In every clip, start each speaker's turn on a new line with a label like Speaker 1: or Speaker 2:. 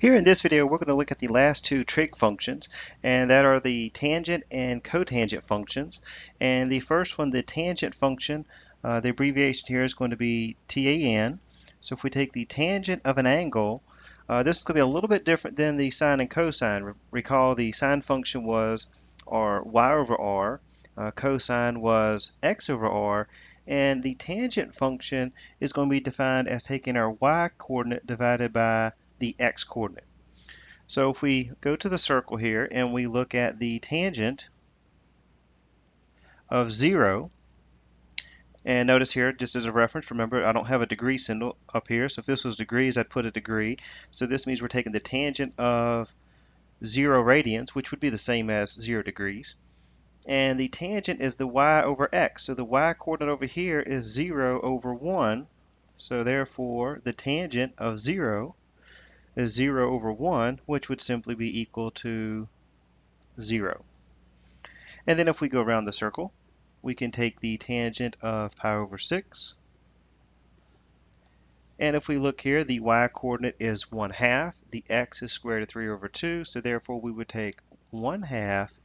Speaker 1: Here in this video, we're going to look at the last two trig functions, and that are the tangent and cotangent functions. And the first one, the tangent function, the abbreviation here is going to be TAN. So if we take the tangent of an angle, this is going to be a little bit different than the sine and cosine. Recall the sine function was y over r, cosine was x over r, and the tangent function is going to be defined as taking our y coordinate divided by the x coordinate. So if we go to the circle here and we look at the tangent of 0, and notice here, just as a reference, remember I don't have a degree symbol up here, so if this was degrees, I'd put a degree. So this means we're taking the tangent of 0 radians, which would be the same as 0 degrees. And the tangent is the y over x. So the y coordinate over here is 0 over 1. So therefore, the tangent of 0 is 0 over 1, which would simply be equal to 0. And then if we go around the circle, we can take the tangent of pi over 6. And if we look here, the y coordinate is 1/2. The x is square root of 3 over 2. So therefore, we would take 1/2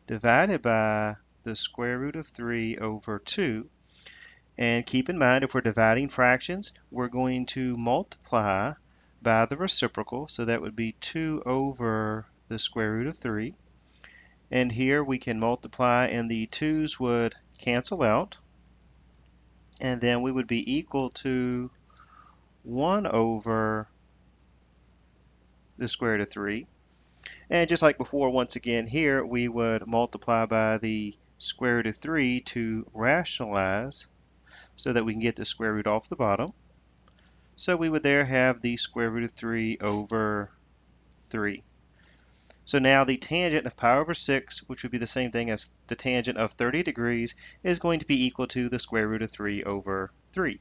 Speaker 1: divided by the square root of 3 over 2. And keep in mind, if we're dividing fractions, we're going to multiply by the reciprocal. So that would be 2 over the square root of 3. And here we can multiply and the 2's would cancel out. And then we would be equal to 1 over the square root of 3. And just like before, once again here, we would multiply by the square root of 3 to rationalize so that we can get the square root off the bottom. So we would there have the square root of 3 over 3. So now the tangent of pi over 6, which would be the same thing as the tangent of 30 degrees, is going to be equal to the square root of 3 over 3.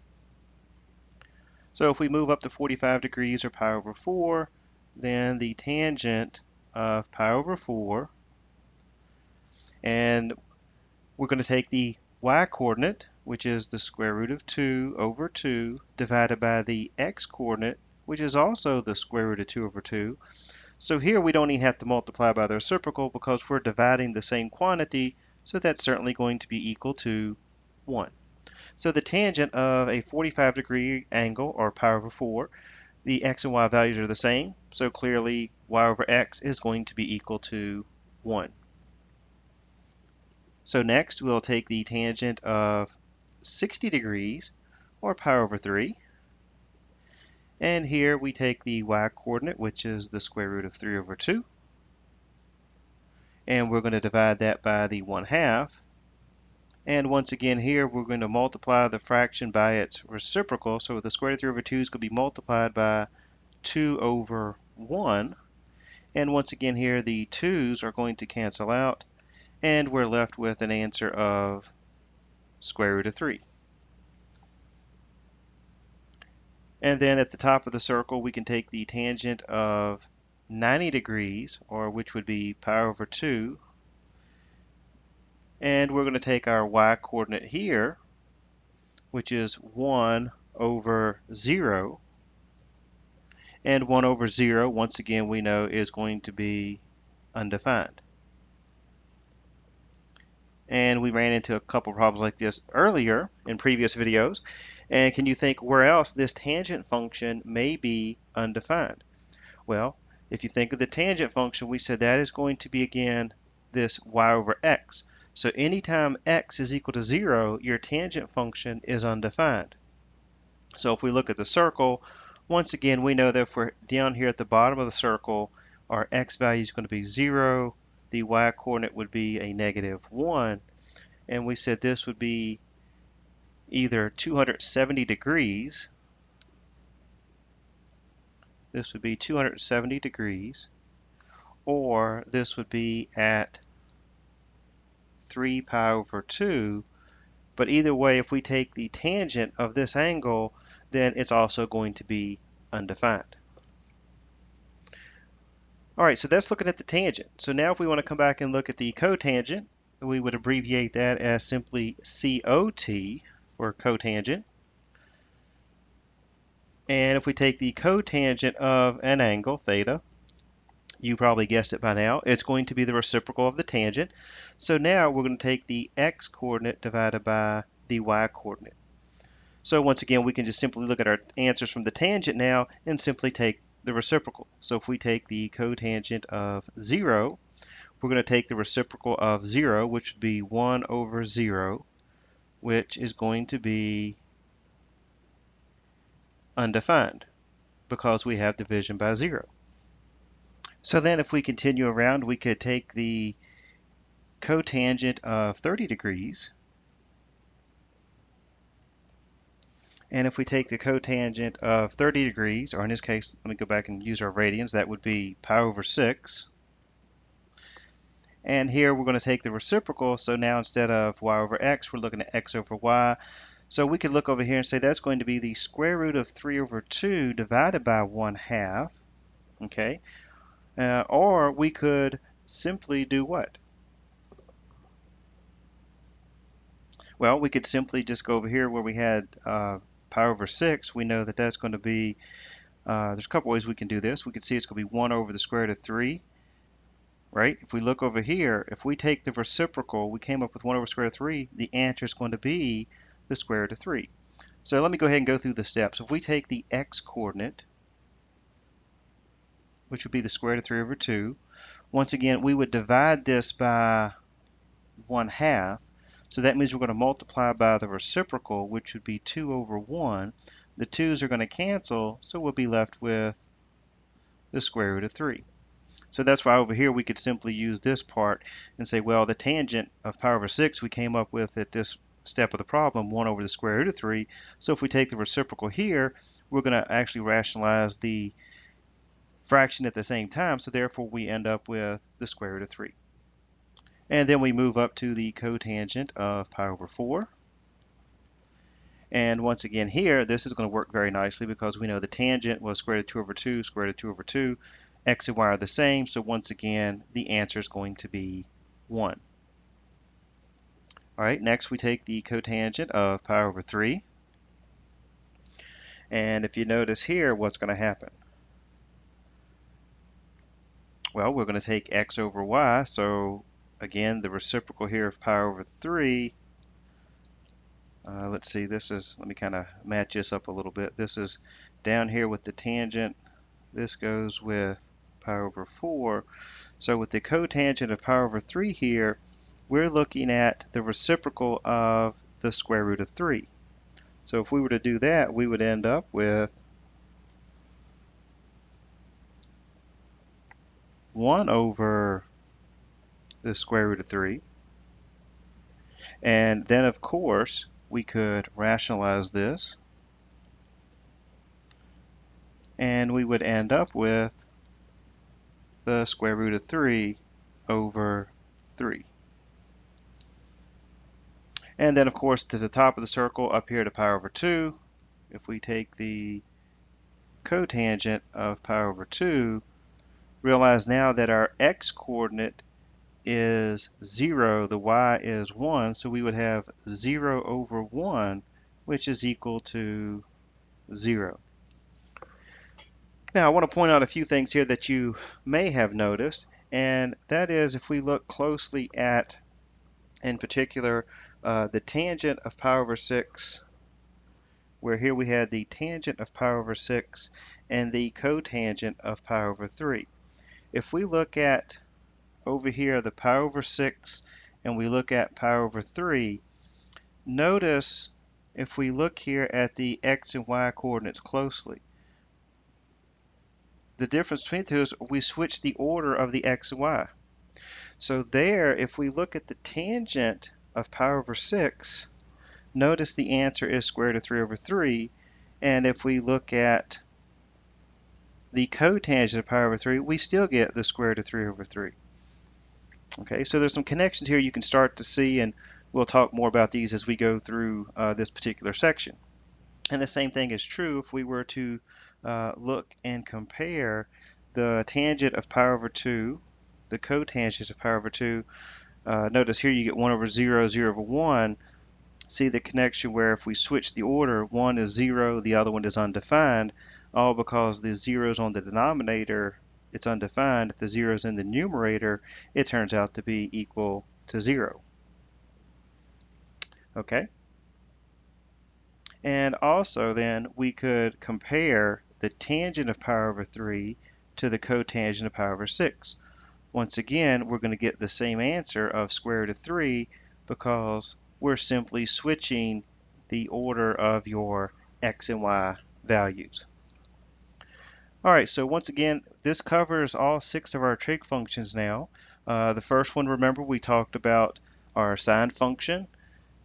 Speaker 1: So if we move up to 45 degrees or pi over 4, then the tangent of pi over 4, and we're going to take the y coordinate, which is the square root of 2 over 2, divided by the x coordinate, which is also the square root of 2 over 2. So here we don't even have to multiply by the reciprocal because we're dividing the same quantity, so that's certainly going to be equal to 1. So the tangent of a 45-degree angle, or pi over 4, the x and y values are the same, so clearly y over x is going to be equal to 1. So next we'll take the tangent of 60 degrees, or pi over 3. And here we take the y coordinate, which is the square root of 3 over 2. And we're going to divide that by the 1/2. And once again here, we're going to multiply the fraction by its reciprocal. So the square root of 3 over 2 is going to be multiplied by 2 over 1. And once again here, the 2's are going to cancel out. And we're left with an answer of square root of 3. And then at the top of the circle, we can take the tangent of 90 degrees, or which would be pi over 2. And we're going to take our y coordinate here, which is 1 over 0. And 1 over 0, once again, we know is going to be undefined. And we ran into a couple problems like this earlier in previous videos. And can you think where else this tangent function may be undefined? Well, if you think of the tangent function, we said that is going to be, again, this y over x. So anytime x is equal to 0, your tangent function is undefined. So if we look at the circle, once again, we know that if we're down here at the bottom of the circle, our x value is going to be 0, the y coordinate would be a -1, and we said this would be either 270 degrees, this would be 270 degrees, or this would be at 3 pi over 2, but either way, if we take the tangent of this angle, then it's also going to be undefined. All right, so that's looking at the tangent. So now if we want to come back and look at the cotangent, we would abbreviate that as simply COT for cotangent. And if we take the cotangent of an angle, theta, you probably guessed it by now, it's going to be the reciprocal of the tangent. So now we're going to take the x-coordinate divided by the y-coordinate. So once again, we can just simply look at our answers from the tangent now and simply take the reciprocal. So if we take the cotangent of 0, we're going to take the reciprocal of 0, which would be 1 over 0, which is going to be undefined because we have division by 0. So then if we continue around, we could take the cotangent of 30 degrees. And if we take the cotangent of 30 degrees, or in this case, let me go back and use our radians, that would be pi over 6. And here we're going to take the reciprocal, so now instead of y over x, we're looking at x over y. So we could look over here and say that's going to be the square root of 3 over 2 divided by 1/2, okay? Or we could simply do what? Well, we could simply just go over here where we had pi over 6. We know that that's going to be, there's a couple ways we can do this. We could see it's going to be 1 over the square root of 3. Right? If we look over here, if we take the reciprocal, we came up with 1 over square root of 3, the answer is going to be the square root of 3. So let me go ahead and go through the steps. If we take the x-coordinate, which would be the square root of 3 over 2, once again, we would divide this by 1/2. So that means we're going to multiply by the reciprocal, which would be 2 over 1. The 2's are going to cancel, so we'll be left with the square root of 3. So that's why over here we could simply use this part and say, well, the tangent of pi over 6 we came up with at this step of the problem, 1 over the square root of 3. So if we take the reciprocal here, we're going to actually rationalize the fraction at the same time, so therefore we end up with the square root of 3. And then we move up to the cotangent of pi over 4. And once again here, this is going to work very nicely because we know the tangent was square root of 2 over 2, square root of 2 over 2. X and y are the same, so once again, the answer is going to be 1. All right, next we take the cotangent of pi over 3. And if you notice here, what's going to happen? Well, we're going to take x over y, so again, the reciprocal here of pi over 3, let's see, this is, let me kind of match this up a little bit. This is down here with the tangent. This goes with pi over 4. So with the cotangent of pi over 3 here, we're looking at the reciprocal of the square root of 3. So if we were to do that, we would end up with 1 over the square root of 3. And then, of course, we could rationalize this. And we would end up with the square root of 3 over 3. And then, of course, to the top of the circle, up here to pi over 2, if we take the cotangent of pi over 2, realize now that our x-coordinate is 0, the y is 1, so we would have 0 over 1, which is equal to 0. Now, I want to point out a few things here that you may have noticed, and that is if we look closely at, in particular, the tangent of pi over 6, where here we had the tangent of pi over 6 and the cotangent of pi over 3. If we look at over here the pi over 6 and we look at pi over 3, notice if we look here at the x and y coordinates closely, the difference between the two is we switch the order of the x and y. So there, if we look at the tangent of pi over 6, notice the answer is square root of 3 over 3. And if we look at the cotangent of pi over 3, we still get the square root of 3 over 3. Okay, so there's some connections here you can start to see, and we'll talk more about these as we go through this particular section. And the same thing is true if we were to look and compare the tangent of pi over 2, the cotangent of pi over 2. Notice here you get 1 over 0, 0 over 1. see the connection where if we switch the order, one is 0, the other one is undefined, all because the 0's on the denominator, it's undefined. If the 0's in the numerator, it turns out to be equal to 0. Okay? And also then we could compare the tangent of pi over 3 to the cotangent of pi over 6. Once again, we're going to get the same answer of square root of 3 because we're simply switching the order of your x and y values. All right, so once again, this covers all 6 of our trig functions now. The first one, remember, we talked about our sine function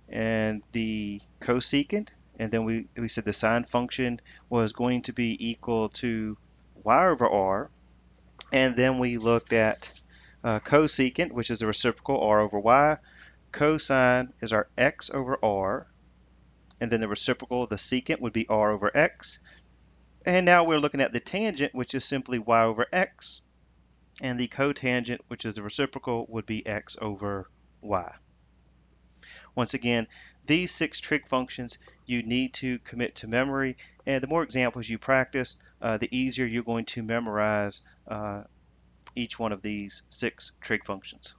Speaker 1: and the cosecant, and then we said the sine function was going to be equal to y over r, and then we looked at cosecant, which is the reciprocal r over y. Cosine is our x over r, and then the reciprocal, the secant, would be r over x. And now we're looking at the tangent, which is simply y over x, and the cotangent, which is the reciprocal, would be x over y. Once again, these 6 trig functions you need to commit to memory, and the more examples you practice, the easier you're going to memorize each one of these 6 trig functions.